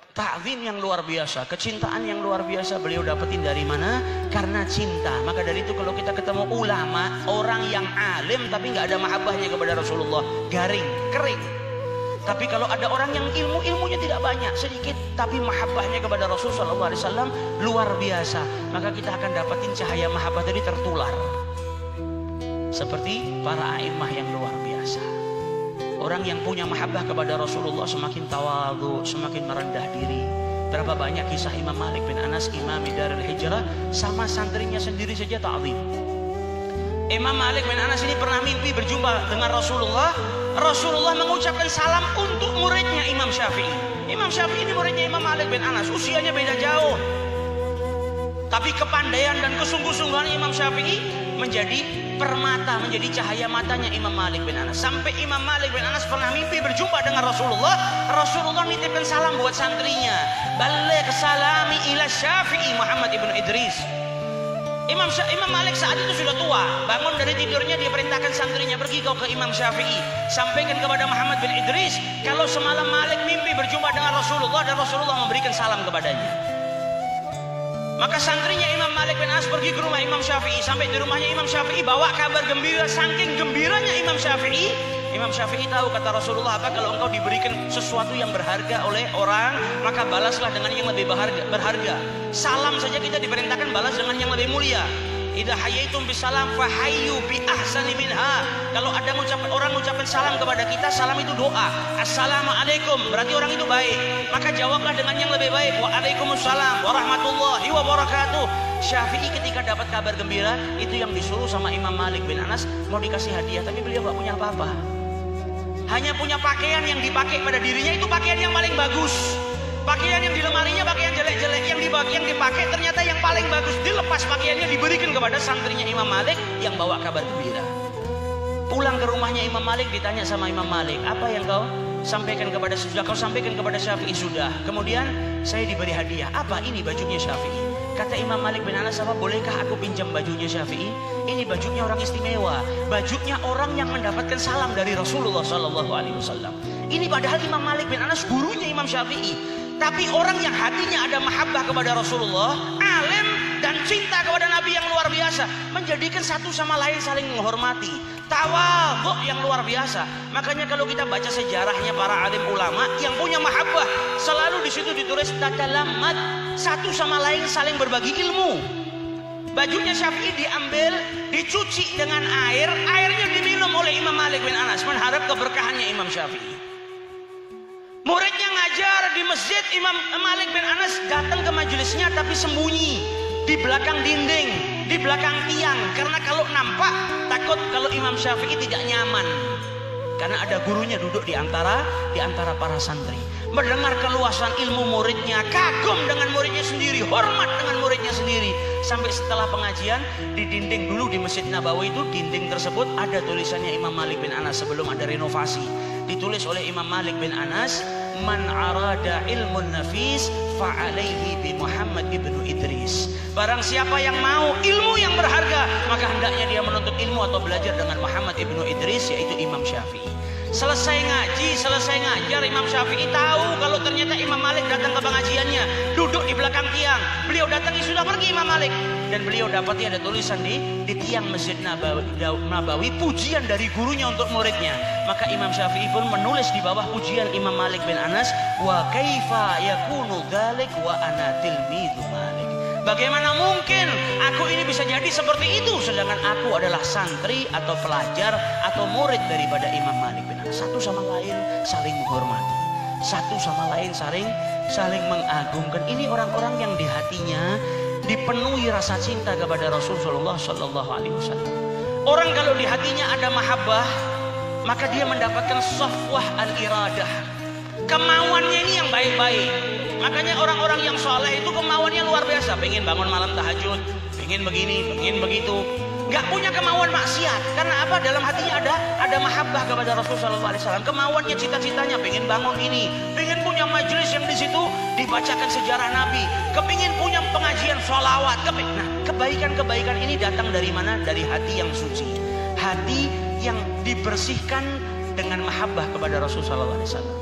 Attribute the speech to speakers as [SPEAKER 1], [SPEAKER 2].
[SPEAKER 1] Ta'zim yang luar biasa, kecintaan yang luar biasa beliau dapetin dari mana? Karena cinta. Maka dari itu kalau kita ketemu ulama, orang yang alim tapi nggak ada mahabbahnya kepada Rasulullah, garing, kering. Tapi kalau ada orang yang ilmunya tidak banyak, sedikit, tapi mahabbahnya kepada Rasul SAW luar biasa, maka kita akan dapetin cahaya mahabbah tadi tertular. Seperti para a'immah yang luar biasa. Orang yang punya mahabbah kepada Rasulullah semakin tawadhu, semakin merendah diri. Berapa banyak kisah Imam Malik bin Anas, Imam Darul Hijrah, sama santrinya sendiri saja ta'zim. Imam Malik bin Anas ini pernah mimpi berjumpa dengan Rasulullah. Rasulullah mengucapkan salam untuk muridnya Imam Syafi'i. Imam Syafi'i ini muridnya Imam Malik bin Anas, usianya beda jauh. Tapi kepandaian dan kesungguh-sungguhan Imam Syafi'i menjadi permata, menjadi cahaya matanya Imam Malik bin Anas. Sampai Imam Malik bin Anas pernah mimpi berjumpa dengan Rasulullah. Rasulullah nitipkan salam buat santrinya. Balligh salami ila Syafi'i Muhammad ibn Idris. Imam Malik saat itu sudah tua, bangun dari tidurnya dia perintahkan santrinya, pergi kau ke Imam Syafi'i, sampaikan kepada Muhammad bin Idris kalau semalam Malik mimpi berjumpa dengan Rasulullah dan Rasulullah memberikan salam kepadanya. Maka santrinya Imam Malik bin Anas pergi ke rumah Imam Syafi'i. Sampai di rumahnya Imam Syafi'i bawa kabar gembira. Saking gembiranya Imam Syafi'i, Imam Syafi'i tahu, kata Rasulullah, apa kalau engkau diberikan sesuatu yang berharga oleh orang, maka balaslah dengan yang lebih berharga. Salam saja kita diperintahkan balas dengan yang lebih mulia. Idza hayyaitum bisalam fahayyu bi ahsani minha. Kalau ada orang mengucapkan salam kepada kita, salam itu doa. Assalamualaikum, berarti orang itu baik. Maka jawablah dengan yang lebih baik. Waalaikumsalam warahmatullahi wabarakatuh. Syafi'i ketika dapat kabar gembira, itu yang disuruh sama Imam Malik bin Anas mau dikasih hadiah, tapi beliau gak punya apa-apa. Hanya punya pakaian yang dipakai pada dirinya, itu pakaian yang paling bagus. Pakaian yang di lemarinya pakaian jelek-jelek, yang dipakai ternyata yang paling bagus. Dilepas pakaiannya, diberikan kepada santrinya Imam Malik yang bawa kabar gembira. Pulang ke rumahnya Imam Malik, ditanya sama Imam Malik, apa yang kau sampaikan kepada Syafi'i? Sudah. Kemudian saya diberi hadiah. Apa ini? Bajunya Syafi'i. Kata Imam Malik bin Anas, apa bolehkah aku pinjam bajunya Syafi'i? Ini bajunya orang istimewa, bajunya orang yang mendapatkan salam dari Rasulullah SAW. Ini padahal Imam Malik bin Anas gurunya Imam Syafi'i. Tapi orang yang hatinya ada mahabbah kepada Rasulullah, alim dan cinta kepada Nabi yang luar biasa, menjadikan satu sama lain saling menghormati, tawadhu yang luar biasa. Makanya kalau kita baca sejarahnya para alim ulama yang punya mahabbah, selalu di situ ditulis tatalammat, satu sama lain saling berbagi ilmu. Bajunya Syafi'i diambil, dicuci dengan air, airnya diminum oleh Imam Malik bin Anas, mengharap keberkahannya Imam Syafi'i. Muridnya ngajar di masjid, Imam Malik bin Anas datang ke majelisnya tapi sembunyi di belakang dinding, di belakang tiang, karena kalau nampak takut kalau Imam Syafi'i tidak nyaman, karena ada gurunya duduk di antara para santri. Mendengar keluasan ilmu muridnya, kagum dengan muridnya sendiri, hormat dengan muridnya sendiri. Sampai setelah pengajian di dinding dulu di Masjid Nabawi itu, dinding tersebut ada tulisannya Imam Malik bin Anas sebelum ada renovasi. Ditulis oleh Imam Malik bin Anas, man arada ilmun nafis fa'alaihi bi Muhammad ibn Idris. Barang siapa yang mau ilmu yang berharga, maka hendaknya dia menuntut ilmu atau belajar dengan Muhammad ibn Idris, yaitu Imam Syafi'i. Selesai ngaji, selesai ngajar, Imam Syafi'i tahu kalau ternyata Imam Malik datang ke pengajiannya, duduk di belakang tiang. Beliau datangi, sudah pergi Imam Malik, dan beliau dapati ada tulisan di tiang Masjid Nabawi, pujian dari gurunya untuk muridnya. Maka Imam Syafi'i pun menulis di bawah pujian Imam Malik bin Anas, wa kaifa yakunu dzalik wa ana tilmidzu Malik. Bagaimana mungkin aku ini bisa jadi seperti itu, sedangkan aku adalah santri atau pelajar atau murid daripada Imam Malik bin Anas. Satu sama lain saling menghormati, satu sama lain saling mengagungkan. Ini orang-orang yang di hatinya dipenuhi rasa cinta kepada Rasulullah SAW. Orang kalau di hatinya ada mahabbah, maka dia mendapatkan safwah al-iradah, kemauannya ini yang baik-baik. Makanya orang-orang yang soleh itu kemauannya luar biasa, pengen bangun malam tahajud, pengen begini, pengen begitu, nggak punya kemauan maksiat. Karena apa? Dalam hatinya ada mahabbah kepada Rasulullah SAW. Kemauannya, cita-citanya pengen bangun ini, pengen punya majelis yang di situ dibacakan sejarah Nabi, kepingin punya pengajian sholawat. Nah, kebaikan-kebaikan ini datang dari mana? Dari hati yang suci, hati yang dibersihkan dengan mahabbah kepada Rasulullah SAW.